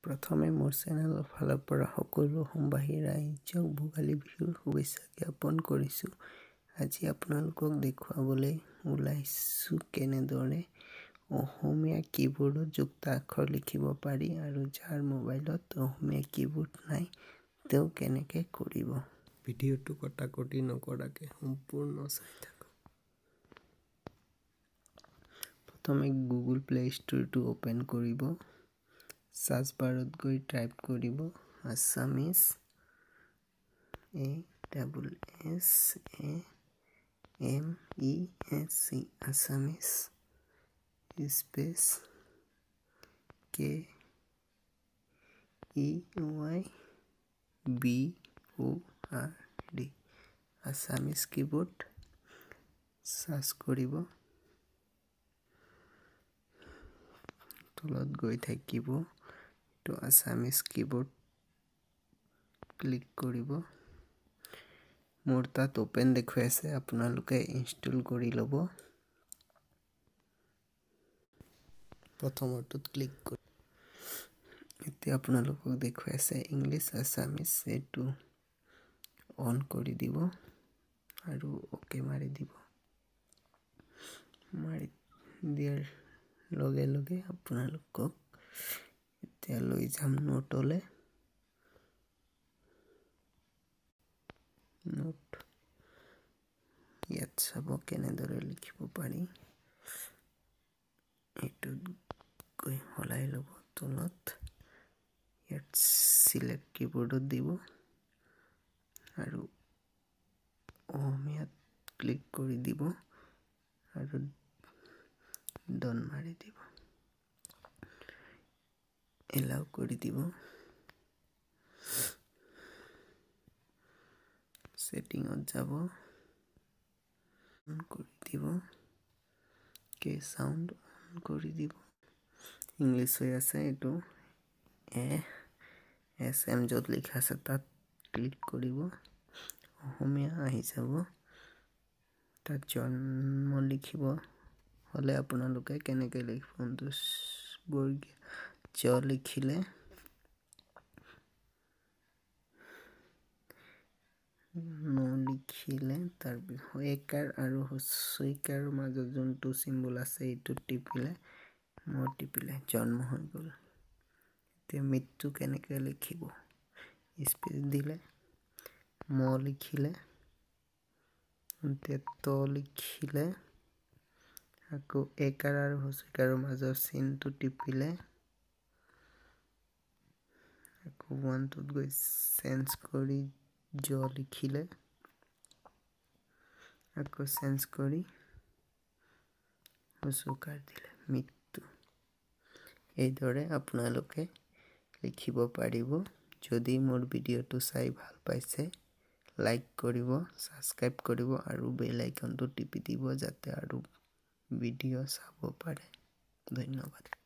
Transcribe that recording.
প্ৰথমে মোৰ চেনেলৰ ফালৰ পৰা সকলো সম্বাহী ৰাইজক ভোগালী বিহুৰ শুভেচ্ছা জ্ঞাপন কৰিছোঁ। আজি আপোনালোকক দেখুৱাবলৈ ওলাইছোঁ কেনেদৰে অসমীয়া কীবৰ্ডত যুক্তাক্ষৰ লিখিব পাৰি আৰু যাৰ মোবাইলত অসমীয়া কীবৰ্ড নাই তেওঁ কেনেকৈ কৰিব। ভিডিঅ'টো কটাকটি নকৰাকৈ সম্পূৰ্ণ চাই থাকক। প্ৰথমে গুগল প্লে ষ্ট'ৰটো অ'পেন কৰিব। সাৰ্চ বাৰত গৈ টাইপ কৰিব Assamese ASSAMESE Assamese space KEYBORD Assamese keyboard search কৰিব। তলত গৈ থাকিব তো আছামিজ কীবৰ্ড ক্লিক কৰিব। মোৰ তাত ওপেন দেখুৱাই আছে, আপোনালোকে ইনষ্টল কৰি ল'ব। প্ৰথমটোত ক্লিক কৰি এতিয়া আপোনালোকক দেখুৱাই আছে ইংলিছ আছামিজ, এইটো অন কৰি দিব আৰু অ'কে মাৰি দিব। মাৰি দিয়াৰ লগে লগে আপোনালোকক এতিয়া লৈ যাম নোটলে। নোট ইয়াত চাব কেনেদৰে লিখিব পাৰি। এইটোত গৈ হলাই ল'ব তলত। ইয়াত চিলেক্ট কীবৰ্ডত দিব আৰু অসমীয়াত ক্লিক কৰি দিব আৰু ডন মাৰি দিব। এলাও কৰি দিব। সেটিংত যাব, অন কৰি দিব। সাউন্ড অন কৰি দিব। ইংলিছ হৈ আছে, এইটো ASM য'ত লিখা আছে তাত ক্লিক কৰিব। অসমীয়া আহি যাব। তাত জন্ম লিখিব হ'লে আপোনালোকে কেনেকৈ লিখিব, বৰ্গীয় জ লিখিলে লিখিলে তাৰপিছত একাৰ আৰু হস্যইকাৰ মাজত যোনটো চিম্বল আছে এইটো টিপিলে জন্ম হৈ গ'ল। এতিয়া মৃত্যু কেনেকৈ লিখিব, স্পেচ দিলে লিখিলে ত লিখিলে আকৌ একাৰ আৰু হস্যইকাৰৰ মাজৰ চিনটো টিপিলে আকৌ ওৱানটোত গৈ চেঞ্জ কৰি জ লিখিলে আকৌ চেঞ্জ কৰি হস্যইকাৰ দিলে মৃত্যু। এইদৰে আপোনালোকে লিখিব পাৰিব। যদি মোৰ ভিডিঅ'টো চাই ভাল পাইছে লাইক কৰিব, ছাবস্ক্ৰাইব কৰিব আৰু বেল আইকনটো টিপি দিব যাতে আৰু ভিডিঅ' চাব পাৰে। ধন্যবাদ।